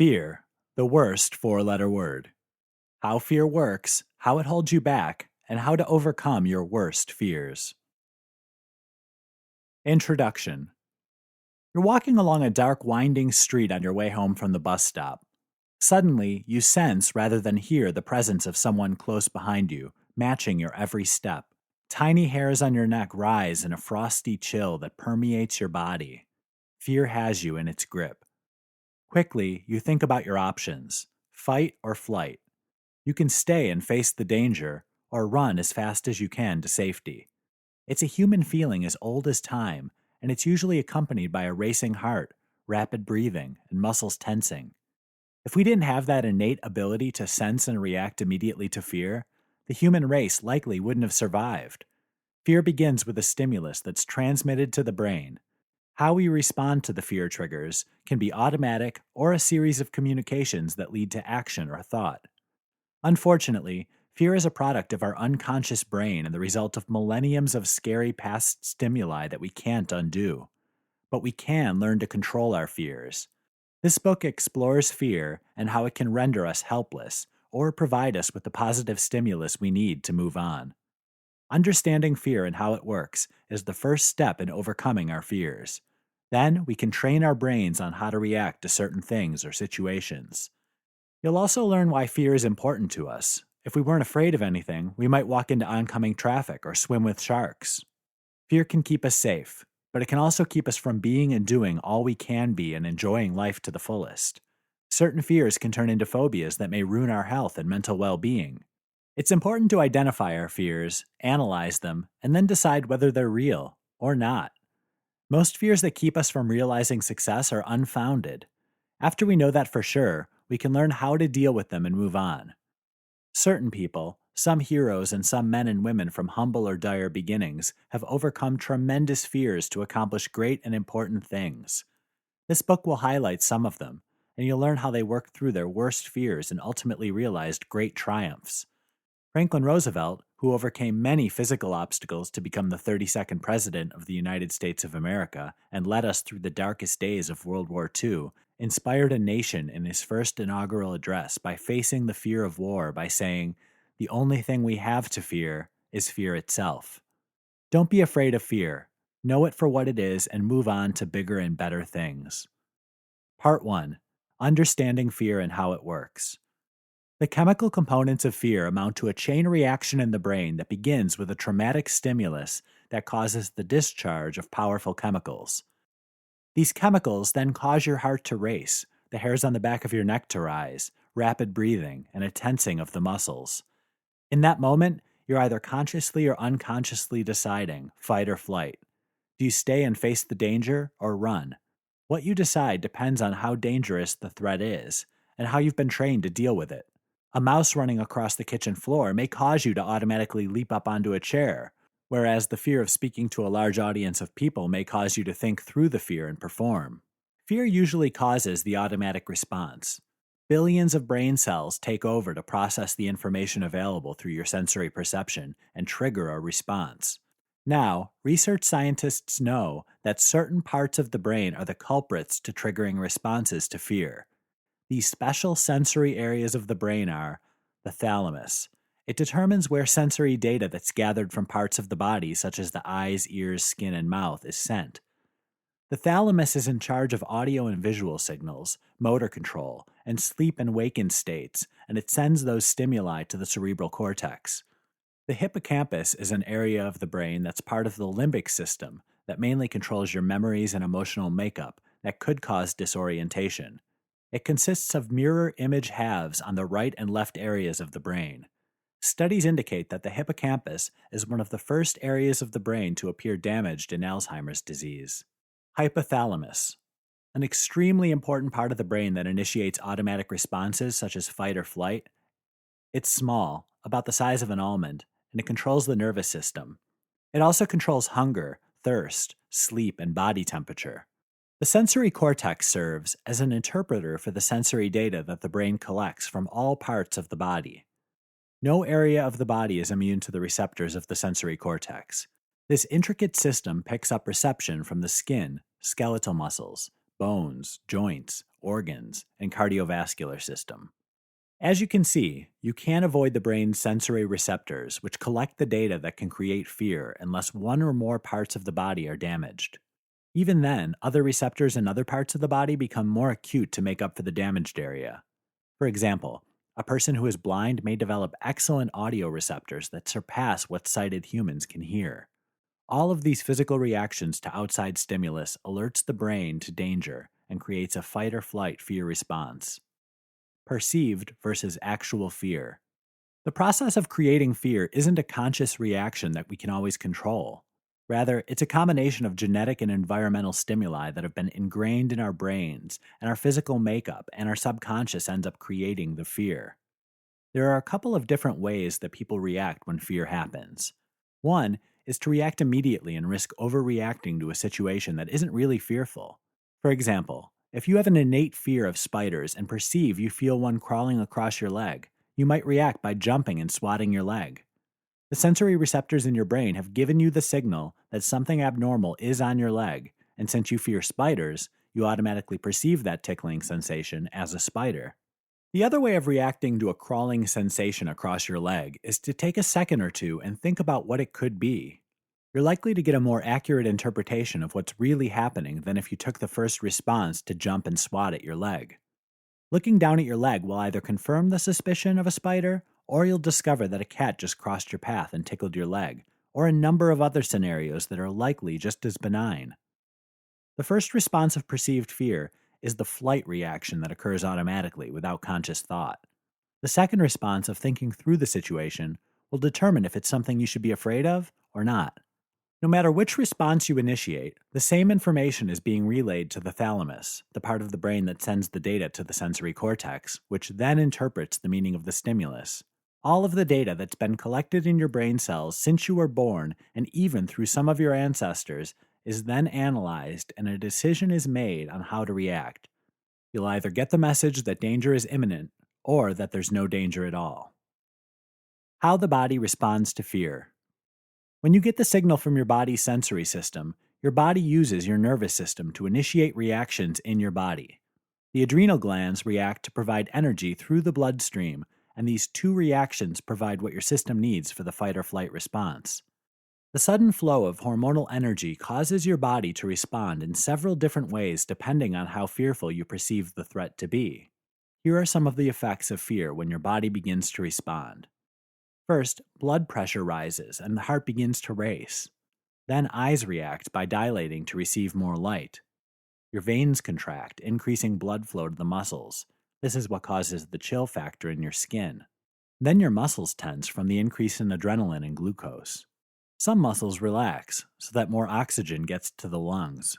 Fear, the worst four-letter word. How fear works, how it holds you back, and how to overcome your worst fears. Introduction. You're walking along a dark, winding street on your way home from the bus stop. Suddenly, you sense rather than hear the presence of someone close behind you, matching your every step. Tiny hairs on your neck rise in a frosty chill that permeates your body. Fear has you in its grip. Quickly, you think about your options: fight or flight. You can stay and face the danger, or run as fast as you can to safety. It's a human feeling as old as time, and it's usually accompanied by a racing heart, rapid breathing, and muscles tensing. If we didn't have that innate ability to sense and react immediately to fear, the human race likely wouldn't have survived. Fear begins with a stimulus that's transmitted to the brain. How we respond to the fear triggers can be automatic or a series of communications that lead to action or thought. Unfortunately, fear is a product of our unconscious brain and the result of millenniums of scary past stimuli that we can't undo. But we can learn to control our fears. This book explores fear and how it can render us helpless or provide us with the positive stimulus we need to move on. Understanding fear and how it works is the first step in overcoming our fears. Then we can train our brains on how to react to certain things or situations. You'll also learn why fear is important to us. If we weren't afraid of anything, we might walk into oncoming traffic or swim with sharks. Fear can keep us safe, but it can also keep us from being and doing all we can be and enjoying life to the fullest. Certain fears can turn into phobias that may ruin our health and mental well-being. It's important to identify our fears, analyze them, and then decide whether they're real or not. Most fears that keep us from realizing success are unfounded. After we know that for sure, we can learn how to deal with them and move on. Certain people, some heroes and some men and women from humble or dire beginnings, have overcome tremendous fears to accomplish great and important things. This book will highlight some of them, and you'll learn how they worked through their worst fears and ultimately realized great triumphs. Franklin Roosevelt, who overcame many physical obstacles to become the 32nd President of the United States of America and led us through the darkest days of World War II, inspired a nation in his first inaugural address by facing the fear of war by saying, "The only thing we have to fear is fear itself." Don't be afraid of fear. Know it for what it is and move on to bigger and better things. Part 1. Understanding fear and how it works. The chemical components of fear amount to a chain reaction in the brain that begins with a traumatic stimulus that causes the discharge of powerful chemicals. These chemicals then cause your heart to race, the hairs on the back of your neck to rise, rapid breathing, and a tensing of the muscles. In that moment, you're either consciously or unconsciously deciding fight or flight. Do you stay and face the danger or run? What you decide depends on how dangerous the threat is and how you've been trained to deal with it. A mouse running across the kitchen floor may cause you to automatically leap up onto a chair, whereas the fear of speaking to a large audience of people may cause you to think through the fear and perform. Fear usually causes the automatic response. Billions of brain cells take over to process the information available through your sensory perception and trigger a response. Now, research scientists know that certain parts of the brain are the culprits to triggering responses to fear. These special sensory areas of the brain are the thalamus. It determines where sensory data that's gathered from parts of the body, such as the eyes, ears, skin, and mouth, is sent. The thalamus is in charge of audio and visual signals, motor control, and sleep and waken states, and it sends those stimuli to the cerebral cortex. The hippocampus is an area of the brain that's part of the limbic system that mainly controls your memories and emotional makeup that could cause disorientation. It consists of mirror image halves on the right and left areas of the brain. Studies indicate that the hippocampus is one of the first areas of the brain to appear damaged in Alzheimer's disease. Hypothalamus, an extremely important part of the brain that initiates automatic responses such as fight or flight. It's small, about the size of an almond, and it controls the nervous system. It also controls hunger, thirst, sleep, and body temperature. The sensory cortex serves as an interpreter for the sensory data that the brain collects from all parts of the body. No area of the body is immune to the receptors of the sensory cortex. This intricate system picks up reception from the skin, skeletal muscles, bones, joints, organs, and cardiovascular system. As you can see, you can't avoid the brain's sensory receptors, which collect the data that can create fear unless one or more parts of the body are damaged. Even then, other receptors in other parts of the body become more acute to make up for the damaged area. For example, a person who is blind may develop excellent audio receptors that surpass what sighted humans can hear. All of these physical reactions to outside stimulus alerts the brain to danger and creates a fight or flight fear response. Perceived versus actual fear. The process of creating fear isn't a conscious reaction that we can always control. Rather, it's a combination of genetic and environmental stimuli that have been ingrained in our brains and our physical makeup, and our subconscious ends up creating the fear. There are a couple of different ways that people react when fear happens. One is to react immediately and risk overreacting to a situation that isn't really fearful. For example, if you have an innate fear of spiders and perceive you feel one crawling across your leg, you might react by jumping and swatting your leg. The sensory receptors in your brain have given you the signal that something abnormal is on your leg, and since you fear spiders, you automatically perceive that tickling sensation as a spider. The other way of reacting to a crawling sensation across your leg is to take a second or two and think about what it could be. You're likely to get a more accurate interpretation of what's really happening than if you took the first response to jump and swat at your leg. Looking down at your leg will either confirm the suspicion of a spider, or you'll discover that a cat just crossed your path and tickled your leg, or a number of other scenarios that are likely just as benign. The first response of perceived fear is the flight reaction that occurs automatically without conscious thought. The second response of thinking through the situation will determine if it's something you should be afraid of or not. No matter which response you initiate, the same information is being relayed to the thalamus, the part of the brain that sends the data to the sensory cortex, which then interprets the meaning of the stimulus. All of the data that's been collected in your brain cells since you were born, and even through some of your ancestors, is then analyzed and a decision is made on how to react. You'll either get the message that danger is imminent, or that there's no danger at all. How the body responds to fear. When you get the signal from your body's sensory system, your body uses your nervous system to initiate reactions in your body. The adrenal glands react to provide energy through the bloodstream, and these two reactions provide what your system needs for the fight or flight response. The sudden flow of hormonal energy causes your body to respond in several different ways depending on how fearful you perceive the threat to be. Here are some of the effects of fear when your body begins to respond. First, blood pressure rises and the heart begins to race. Then eyes react by dilating to receive more light. Your veins contract, increasing blood flow to the muscles. This is what causes the chill factor in your skin. Then your muscles tense from the increase in adrenaline and glucose. Some muscles relax so that more oxygen gets to the lungs.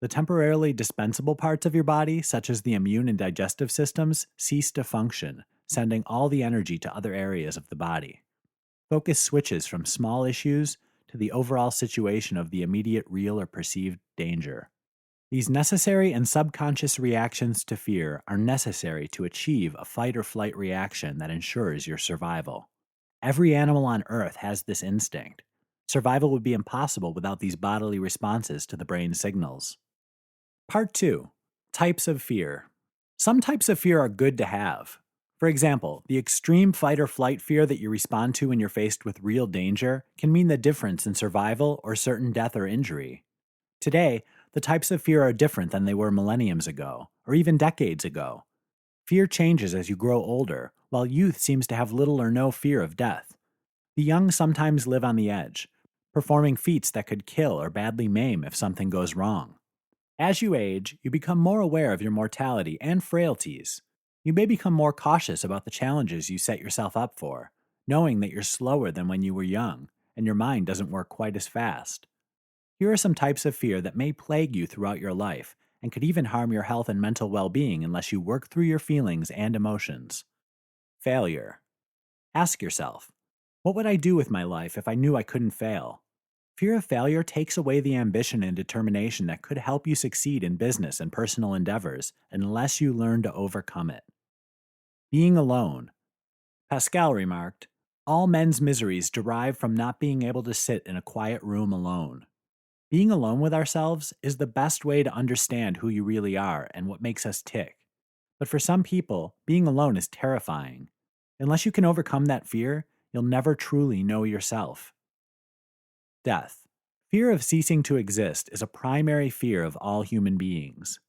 The temporarily dispensable parts of your body, such as the immune and digestive systems, cease to function, sending all the energy to other areas of the body. Focus switches from small issues to the overall situation of the immediate real or perceived danger. These necessary and subconscious reactions to fear are necessary to achieve a fight or flight reaction that ensures your survival. Every animal on Earth has this instinct. Survival would be impossible without these bodily responses to the brain's signals. Part 2. Types of fear. Some types of fear are good to have. For example, the extreme fight or flight fear that you respond to when you're faced with real danger can mean the difference in survival or certain death or injury. Today, the types of fear are different than they were millenniums ago, or even decades ago. Fear changes as you grow older, while youth seems to have little or no fear of death. The young sometimes live on the edge, performing feats that could kill or badly maim if something goes wrong. As you age, you become more aware of your mortality and frailties. You may become more cautious about the challenges you set yourself up for, knowing that you're slower than when you were young, and your mind doesn't work quite as fast. Here are some types of fear that may plague you throughout your life, and could even harm your health and mental well-being unless you work through your feelings and emotions. Failure. Ask yourself, what would I do with my life if I knew I couldn't fail? Fear of failure takes away the ambition and determination that could help you succeed in business and personal endeavors unless you learn to overcome it. Being alone. Pascal remarked, "All men's miseries derive from not being able to sit in a quiet room alone." Being alone with ourselves is the best way to understand who you really are and what makes us tick. But for some people, being alone is terrifying. Unless you can overcome that fear, you'll never truly know yourself. Death. Fear of ceasing to exist is a primary fear of all human beings.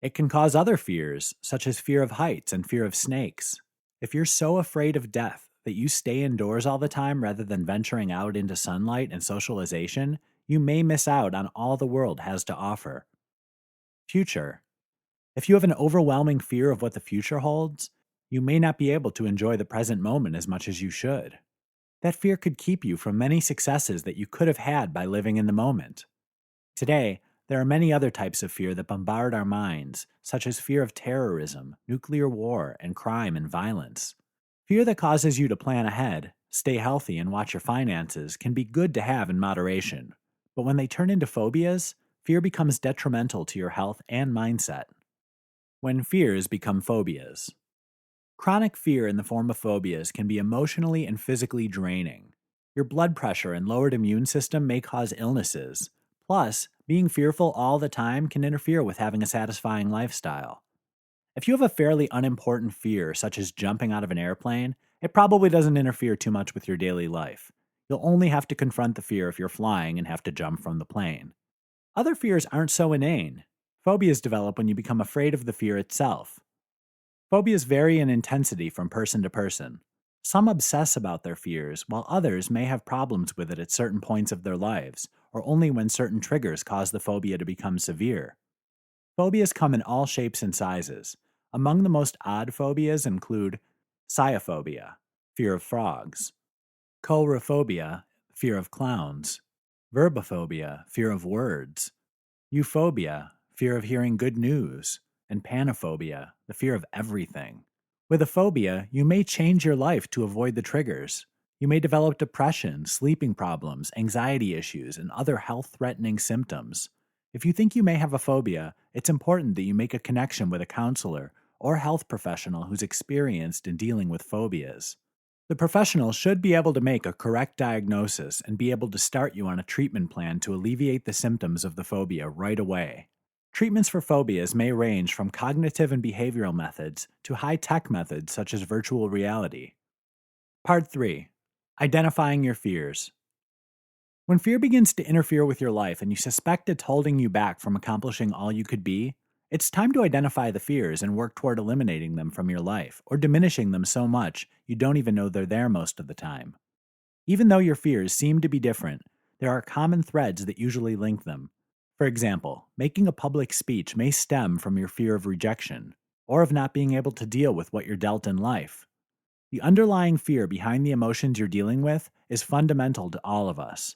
It can cause other fears, such as fear of heights and fear of snakes. If you're so afraid of death that you stay indoors all the time rather than venturing out into sunlight and socialization, you may miss out on all the world has to offer. Future. If you have an overwhelming fear of what the future holds, you may not be able to enjoy the present moment as much as you should. That fear could keep you from many successes that you could have had by living in the moment. Today, there are many other types of fear that bombard our minds, such as fear of terrorism, nuclear war, and crime and violence. Fear that causes you to plan ahead, stay healthy, and watch your finances can be good to have in moderation. But when they turn into phobias, fear becomes detrimental to your health and mindset. When fears become phobias. Chronic fear in the form of phobias can be emotionally and physically draining. Your blood pressure and lowered immune system may cause illnesses. Plus, being fearful all the time can interfere with having a satisfying lifestyle. If you have a fairly unimportant fear, such as jumping out of an airplane, it probably doesn't interfere too much with your daily life. You'll only have to confront the fear if you're flying and have to jump from the plane. Other fears aren't so inane. Phobias develop when you become afraid of the fear itself. Phobias vary in intensity from person to person. Some obsess about their fears, while others may have problems with it at certain points of their lives, or only when certain triggers cause the phobia to become severe. Phobias come in all shapes and sizes. Among the most odd phobias include cyanophobia, fear of frogs; coulrophobia, fear of clowns; verbophobia, fear of words; euphobia, fear of hearing good news; and panophobia, the fear of everything. With a phobia, you may change your life to avoid the triggers. You may develop depression, sleeping problems, anxiety issues, and other health-threatening symptoms. If you think you may have a phobia, it's important that you make a connection with a counselor or health professional who's experienced in dealing with phobias. The professional should be able to make a correct diagnosis and be able to start you on a treatment plan to alleviate the symptoms of the phobia right away. Treatments for phobias may range from cognitive and behavioral methods to high-tech methods such as virtual reality. Part 3. Identifying your fears. When fear begins to interfere with your life and you suspect it's holding you back from accomplishing all you could be, it's time to identify the fears and work toward eliminating them from your life, or diminishing them so much you don't even know they're there most of the time. Even though your fears seem to be different, there are common threads that usually link them. For example, making a public speech may stem from your fear of rejection, or of not being able to deal with what you're dealt in life. The underlying fear behind the emotions you're dealing with is fundamental to all of us.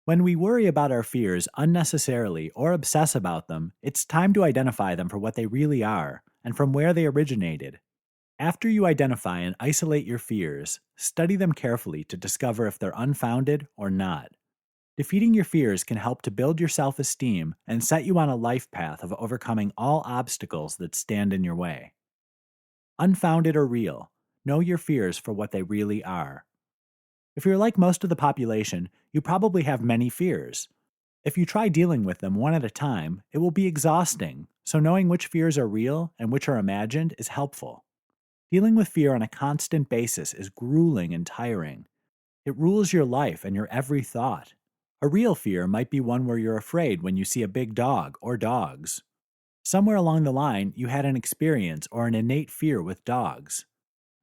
When we worry about our fears unnecessarily or obsess about them, it's time to identify them for what they really are and from where they originated. After you identify and isolate your fears, study them carefully to discover if they're unfounded or not. Defeating your fears can help to build your self-esteem and set you on a life path of overcoming all obstacles that stand in your way. Unfounded or real, know your fears for what they really are. If you're like most of the population, you probably have many fears. If you try dealing with them one at a time, it will be exhausting, so knowing which fears are real and which are imagined is helpful. Dealing with fear on a constant basis is grueling and tiring. It rules your life and your every thought. A real fear might be one where you're afraid when you see a big dog or dogs. Somewhere along the line, you had an experience or an innate fear with dogs.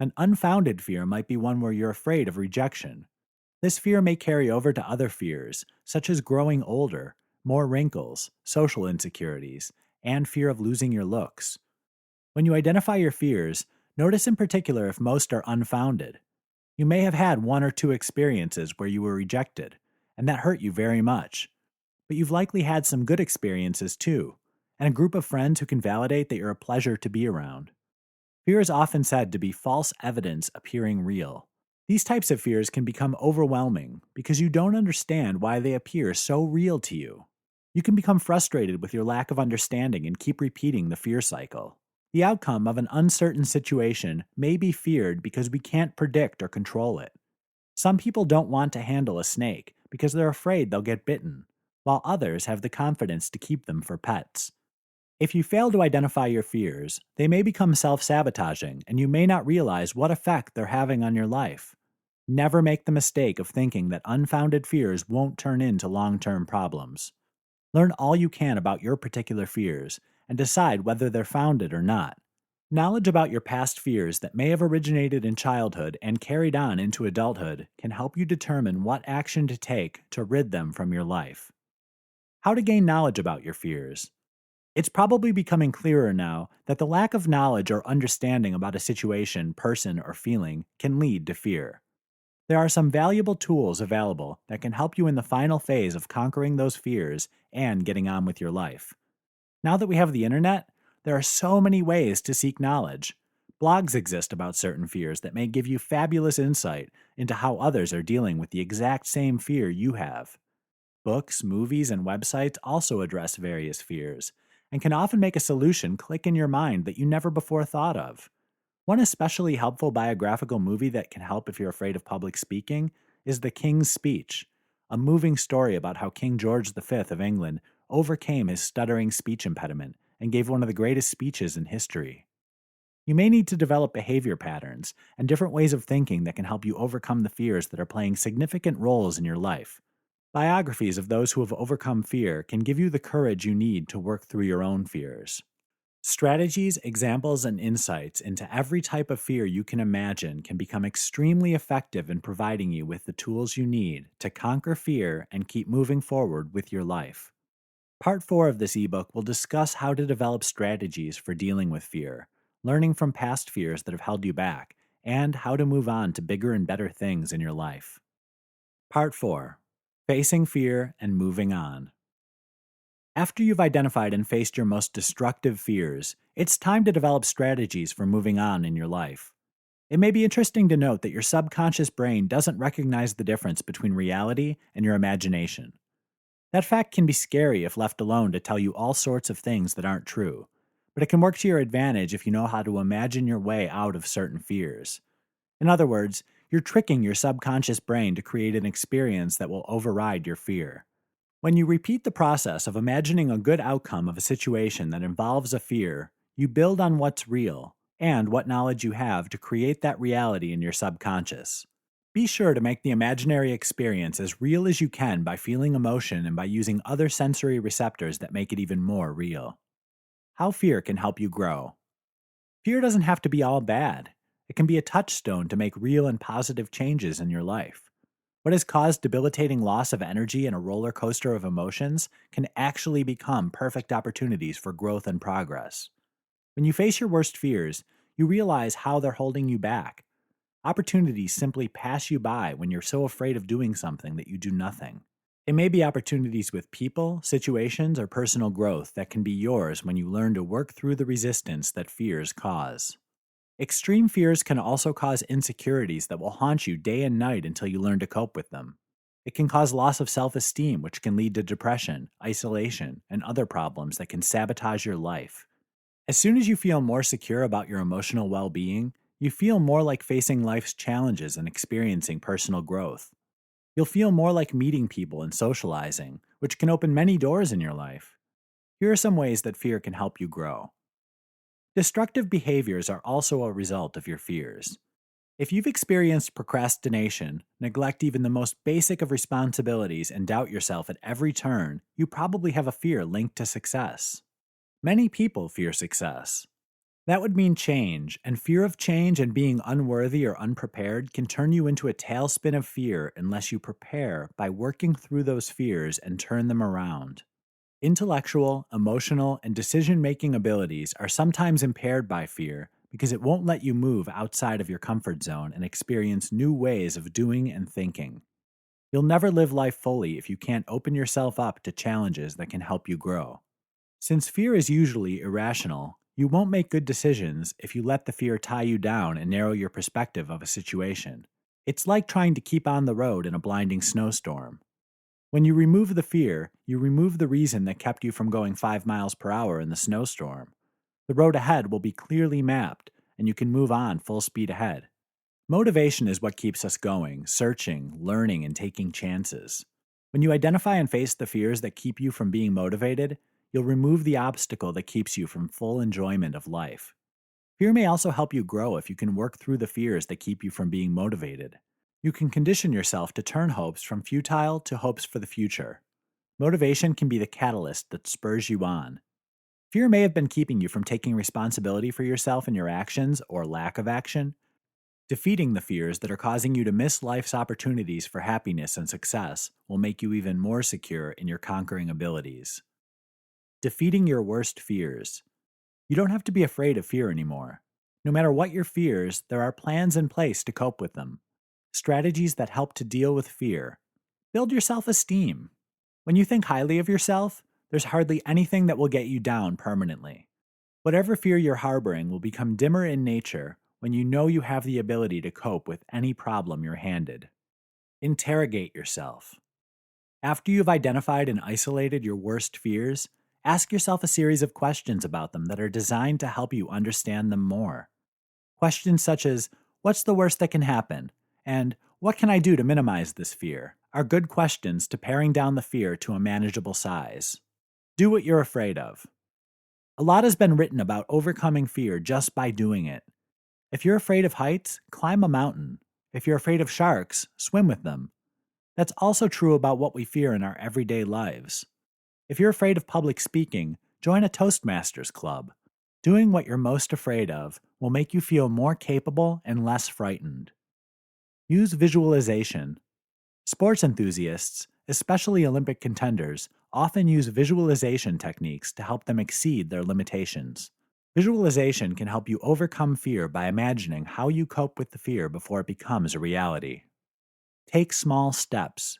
An unfounded fear might be one where you're afraid of rejection. This fear may carry over to other fears, such as growing older, more wrinkles, social insecurities, and fear of losing your looks. When you identify your fears, notice in particular if most are unfounded. You may have had one or two experiences where you were rejected, and that hurt you very much. But you've likely had some good experiences too, and a group of friends who can validate that you're a pleasure to be around. Fear is often said to be false evidence appearing real. These types of fears can become overwhelming because you don't understand why they appear so real to you. You can become frustrated with your lack of understanding and keep repeating the fear cycle. The outcome of an uncertain situation may be feared because we can't predict or control it. Some people don't want to handle a snake because they're afraid they'll get bitten. while others have the confidence to keep them for pets. If you fail to identify your fears, they may become self sabotaging and you may not realize what effect they're having on your life. Never make the mistake of thinking that unfounded fears won't turn into long term problems. Learn all you can about your particular fears and decide whether they're founded or not. Knowledge about your past fears that may have originated in childhood and carried on into adulthood can help you determine what action to take to rid them from your life. How to gain knowledge about your fears. It's probably becoming clearer now that the lack of knowledge or understanding about a situation, person, or feeling can lead to fear. There are some valuable tools available that can help you in the final phase of conquering those fears and getting on with your life. Now that we have the internet, there are so many ways to seek knowledge. Blogs exist about certain fears that may give you fabulous insight into how others are dealing with the exact same fear you have. Books, movies, and websites also address various fears and can often make a solution click in your mind that you never before thought of. One especially helpful biographical movie that can help if you're afraid of public speaking is The King's Speech, a moving story about how King George V of England overcame his stuttering speech impediment and gave one of the greatest speeches in history. You may need to develop behavior patterns and different ways of thinking that can help you overcome the fears that are playing significant roles in your life. Biographies of those who have overcome fear can give you the courage you need to work through your own fears. Strategies, examples, and insights into every type of fear you can imagine can become extremely effective in providing you with the tools you need to conquer fear and keep moving forward with your life. Part 4 of this ebook will discuss how to develop strategies for dealing with fear, learning from past fears that have held you back, and how to move on to bigger and better things in your life. Part 4. Facing Fear and Moving On. After you've identified and faced your most destructive fears, it's time to develop strategies for moving on in your life. It may be interesting to note that your subconscious brain doesn't recognize the difference between reality and your imagination. That fact can be scary if left alone to tell you all sorts of things that aren't true, but it can work to your advantage if you know how to imagine your way out of certain fears. In other words, you're tricking your subconscious brain to create an experience that will override your fear. When you repeat the process of imagining a good outcome of a situation that involves a fear, you build on what's real and what knowledge you have to create that reality in your subconscious. Be sure to make the imaginary experience as real as you can by feeling emotion and by using other sensory receptors that make it even more real. How fear can help you grow. Fear doesn't have to be all bad. It can be a touchstone to make real and positive changes in your life. What has caused debilitating loss of energy and a roller coaster of emotions can actually become perfect opportunities for growth and progress. When you face your worst fears, you realize how they're holding you back. Opportunities simply pass you by when you're so afraid of doing something that you do nothing. It may be opportunities with people, situations, or personal growth that can be yours when you learn to work through the resistance that fears cause. Extreme fears can also cause insecurities that will haunt you day and night until you learn to cope with them. It can cause loss of self-esteem, which can lead to depression, isolation, and other problems that can sabotage your life. As soon as you feel more secure about your emotional well-being, you feel more like facing life's challenges and experiencing personal growth. You'll feel more like meeting people and socializing, which can open many doors in your life. Here are some ways that fear can help you grow. Destructive behaviors are also a result of your fears. If you've experienced procrastination, neglect even the most basic of responsibilities, and doubt yourself at every turn, you probably have a fear linked to success. Many people fear success. That would mean change, and fear of change and being unworthy or unprepared can turn you into a tailspin of fear unless you prepare by working through those fears and turn them around. Intellectual, emotional, and decision-making abilities are sometimes impaired by fear because it won't let you move outside of your comfort zone and experience new ways of doing and thinking. You'll never live life fully if you can't open yourself up to challenges that can help you grow. Since fear is usually irrational, you won't make good decisions if you let the fear tie you down and narrow your perspective of a situation. It's like trying to keep on the road in a blinding snowstorm. When you remove the fear, you remove the reason that kept you from going 5 miles per hour in the snowstorm. The road ahead will be clearly mapped, and you can move on full speed ahead. Motivation is what keeps us going, searching, learning, and taking chances. When you identify and face the fears that keep you from being motivated, you'll remove the obstacle that keeps you from full enjoyment of life. Fear may also help you grow if you can work through the fears that keep you from being motivated. You can condition yourself to turn hopes from futile to hopes for the future. Motivation can be the catalyst that spurs you on. Fear may have been keeping you from taking responsibility for yourself and your actions or lack of action. Defeating the fears that are causing you to miss life's opportunities for happiness and success will make you even more secure in your conquering abilities. Defeating your worst fears. You don't have to be afraid of fear anymore. No matter what your fears, there are plans in place to cope with them. Strategies that help to deal with fear. Build your self-esteem. When you think highly of yourself, there's hardly anything that will get you down permanently. Whatever fear you're harboring will become dimmer in nature when you know you have the ability to cope with any problem you're handed. Interrogate yourself. After you've identified and isolated your worst fears, ask yourself a series of questions about them that are designed to help you understand them more. Questions such as, what's the worst that can happen? And what can I do to minimize this fear? Are good questions to paring down the fear to a manageable size. Do what you're afraid of. A lot has been written about overcoming fear just by doing it. If you're afraid of heights, climb a mountain. If you're afraid of sharks, swim with them. That's also true about what we fear in our everyday lives. If you're afraid of public speaking, join a Toastmasters club. Doing what you're most afraid of will make you feel more capable and less frightened. Use visualization. Sports enthusiasts, especially Olympic contenders, often use visualization techniques to help them exceed their limitations. Visualization can help you overcome fear by imagining how you cope with the fear before it becomes a reality. Take small steps.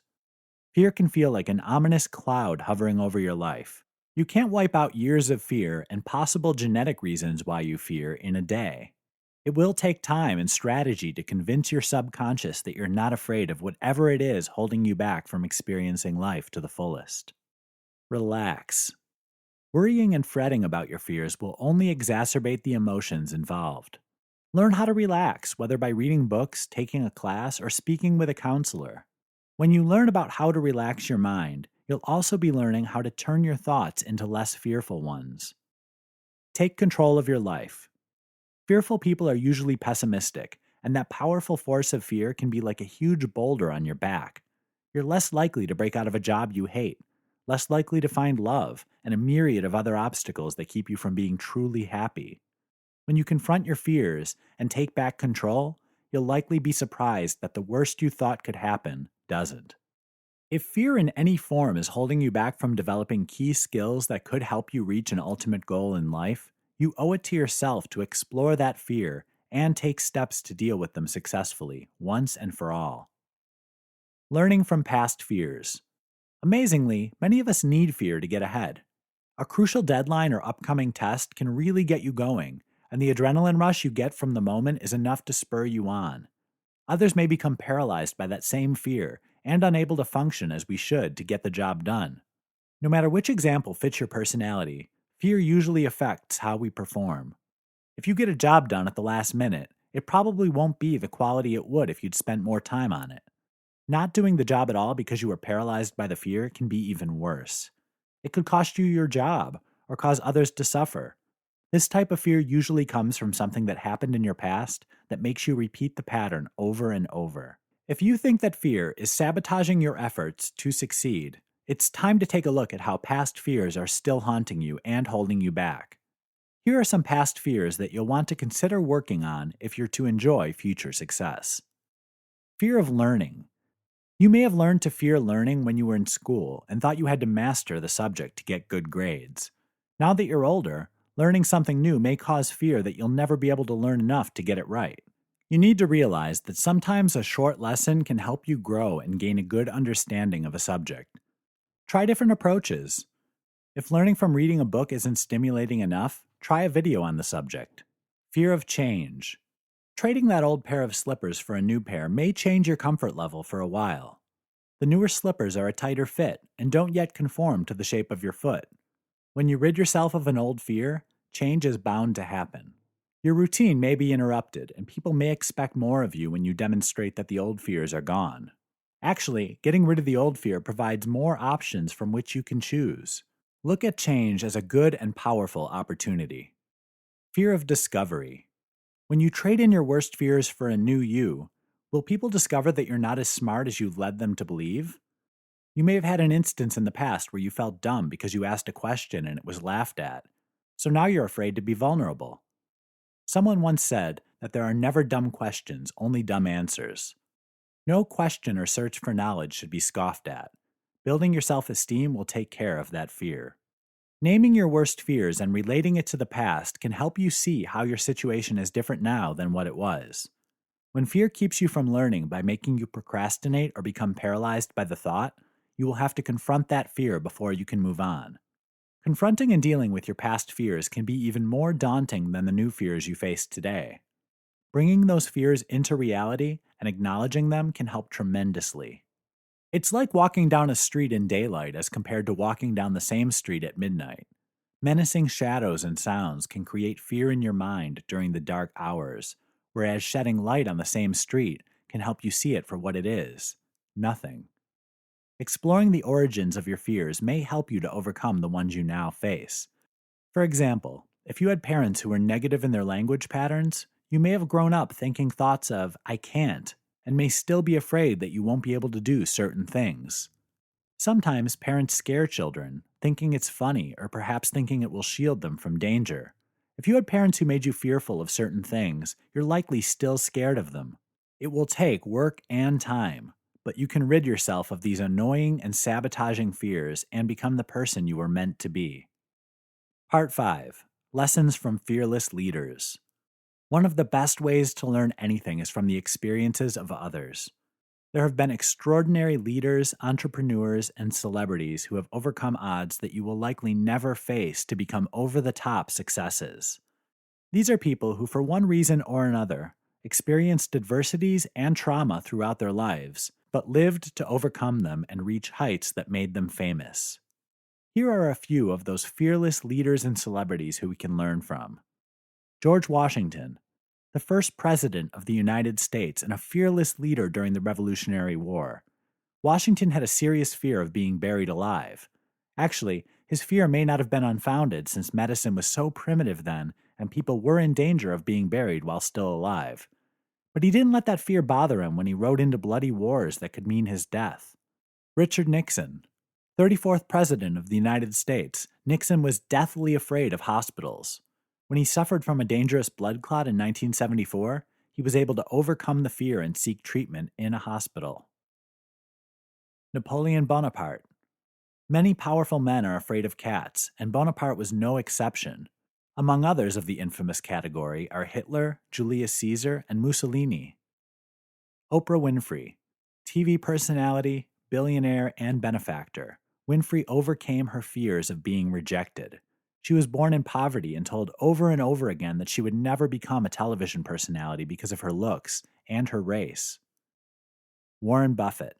Fear can feel like an ominous cloud hovering over your life. You can't wipe out years of fear and possible genetic reasons why you fear in a day. It will take time and strategy to convince your subconscious that you're not afraid of whatever it is holding you back from experiencing life to the fullest. Relax. Worrying and fretting about your fears will only exacerbate the emotions involved. Learn how to relax, whether by reading books, taking a class, or speaking with a counselor. When you learn about how to relax your mind, you'll also be learning how to turn your thoughts into less fearful ones. Take control of your life. Fearful people are usually pessimistic, and that powerful force of fear can be like a huge boulder on your back. You're less likely to break out of a job you hate, less likely to find love, and a myriad of other obstacles that keep you from being truly happy. When you confront your fears and take back control, you'll likely be surprised that the worst you thought could happen doesn't. If fear in any form is holding you back from developing key skills that could help you reach an ultimate goal in life, you owe it to yourself to explore that fear and take steps to deal with them successfully, once and for all. Learning from past fears. Amazingly, many of us need fear to get ahead. A crucial deadline or upcoming test can really get you going, and the adrenaline rush you get from the moment is enough to spur you on. Others may become paralyzed by that same fear and unable to function as we should to get the job done. No matter which example fits your personality, fear usually affects how we perform. If you get a job done at the last minute, it probably won't be the quality it would if you'd spent more time on it. Not doing the job at all because you were paralyzed by the fear can be even worse. It could cost you your job or cause others to suffer. This type of fear usually comes from something that happened in your past that makes you repeat the pattern over and over. If you think that fear is sabotaging your efforts to succeed, it's time to take a look at how past fears are still haunting you and holding you back. Here are some past fears that you'll want to consider working on if you're to enjoy future success. Fear of learning. You may have learned to fear learning when you were in school and thought you had to master the subject to get good grades. Now that you're older, learning something new may cause fear that you'll never be able to learn enough to get it right. You need to realize that sometimes a short lesson can help you grow and gain a good understanding of a subject. Try different approaches. If learning from reading a book isn't stimulating enough, try a video on the subject. Fear of change. Trading that old pair of slippers for a new pair may change your comfort level for a while. The newer slippers are a tighter fit and don't yet conform to the shape of your foot. When you rid yourself of an old fear, change is bound to happen. Your routine may be interrupted, and people may expect more of you when you demonstrate that the old fears are gone. Actually, getting rid of the old fear provides more options from which you can choose. Look at change as a good and powerful opportunity. Fear of discovery. When you trade in your worst fears for a new you, will people discover that you're not as smart as you've led them to believe? You may have had an instance in the past where you felt dumb because you asked a question and it was laughed at. So now you're afraid to be vulnerable. Someone once said that there are never dumb questions, only dumb answers. No question or search for knowledge should be scoffed at. Building your self-esteem will take care of that fear. Naming your worst fears and relating it to the past can help you see how your situation is different now than what it was. When fear keeps you from learning by making you procrastinate or become paralyzed by the thought, you will have to confront that fear before you can move on. Confronting and dealing with your past fears can be even more daunting than the new fears you face today. Bringing those fears into reality and acknowledging them can help tremendously. It's like walking down a street in daylight as compared to walking down the same street at midnight. Menacing shadows and sounds can create fear in your mind during the dark hours, whereas shedding light on the same street can help you see it for what it is: nothing. Exploring the origins of your fears may help you to overcome the ones you now face. For example, if you had parents who were negative in their language patterns, you may have grown up thinking thoughts of, "I can't," and may still be afraid that you won't be able to do certain things. Sometimes parents scare children, thinking it's funny or perhaps thinking it will shield them from danger. If you had parents who made you fearful of certain things, you're likely still scared of them. It will take work and time, but you can rid yourself of these annoying and sabotaging fears and become the person you were meant to be. Part 5. Lessons from Fearless Leaders. One of the best ways to learn anything is from the experiences of others. There have been extraordinary leaders, entrepreneurs, and celebrities who have overcome odds that you will likely never face to become over-the-top successes. These are people who, for one reason or another, experienced adversities and trauma throughout their lives, but lived to overcome them and reach heights that made them famous. Here are a few of those fearless leaders and celebrities who we can learn from. George Washington, the first president of the United States and a fearless leader during the Revolutionary War. Washington had a serious fear of being buried alive. Actually, his fear may not have been unfounded since medicine was so primitive then and people were in danger of being buried while still alive. But he didn't let that fear bother him when he rode into bloody wars that could mean his death. Richard Nixon, 34th President of the United States, Nixon was deathly afraid of hospitals. When he suffered from a dangerous blood clot in 1974, he was able to overcome the fear and seek treatment in a hospital. Napoleon Bonaparte. Many powerful men are afraid of cats, and Bonaparte was no exception. Among others of the infamous category are Hitler, Julius Caesar, and Mussolini. Oprah Winfrey. TV personality, billionaire, and benefactor, Winfrey overcame her fears of being rejected. She was born in poverty and told over and over again that she would never become a television personality because of her looks and her race. Warren Buffett,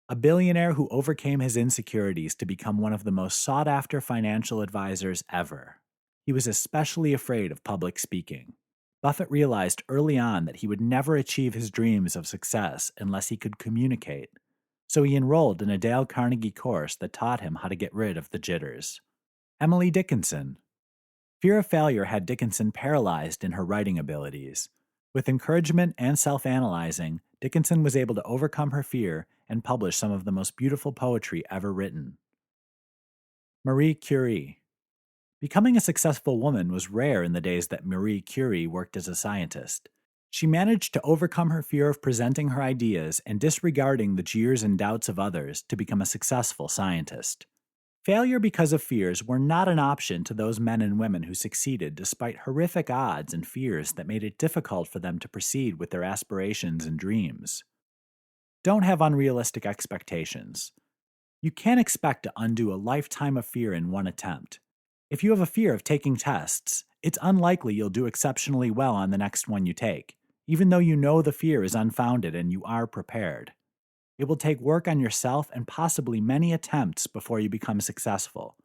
a billionaire who overcame his insecurities to become one of the most sought-after financial advisors ever. He was especially afraid of public speaking. Buffett realized early on that he would never achieve his dreams of success unless he could communicate, so he enrolled in a Dale Carnegie course that taught him how to get rid of the jitters. Emily Dickinson. Fear of failure had Dickinson paralyzed in her writing abilities. With encouragement and self-analyzing, Dickinson was able to overcome her fear and publish some of the most beautiful poetry ever written. Marie Curie. Becoming a successful woman was rare in the days that Marie Curie worked as a scientist. She managed to overcome her fear of presenting her ideas and disregarding the jeers and doubts of others to become a successful scientist. Failure because of fears were not an option to those men and women who succeeded despite horrific odds and fears that made it difficult for them to proceed with their aspirations and dreams. Don't have unrealistic expectations. You can't expect to undo a lifetime of fear in one attempt. If you have a fear of taking tests, it's unlikely you'll do exceptionally well on the next one you take, even though you know the fear is unfounded and you are prepared. It will take work on yourself and possibly many attempts before you become successful.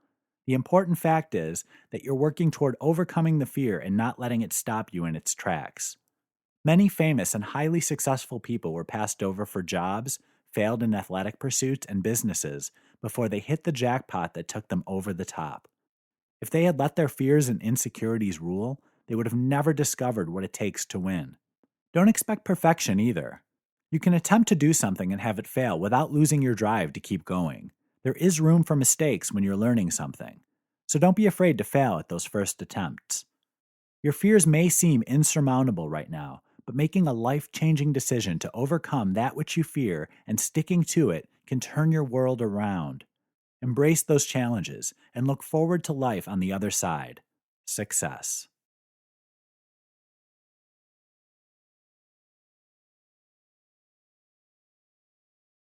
The important fact is that you're working toward overcoming the fear and not letting it stop you in its tracks. Many famous and highly successful people were passed over for jobs, failed in athletic pursuits and businesses before they hit the jackpot that took them over the top. If they had let their fears and insecurities rule, they would have never discovered what it takes to win. Don't expect perfection either. You can attempt to do something and have it fail without losing your drive to keep going. There is room for mistakes when you're learning something, so don't be afraid to fail at those first attempts. Your fears may seem insurmountable right now, but making a life-changing decision to overcome that which you fear and sticking to it can turn your world around. Embrace those challenges and look forward to life on the other side. Success.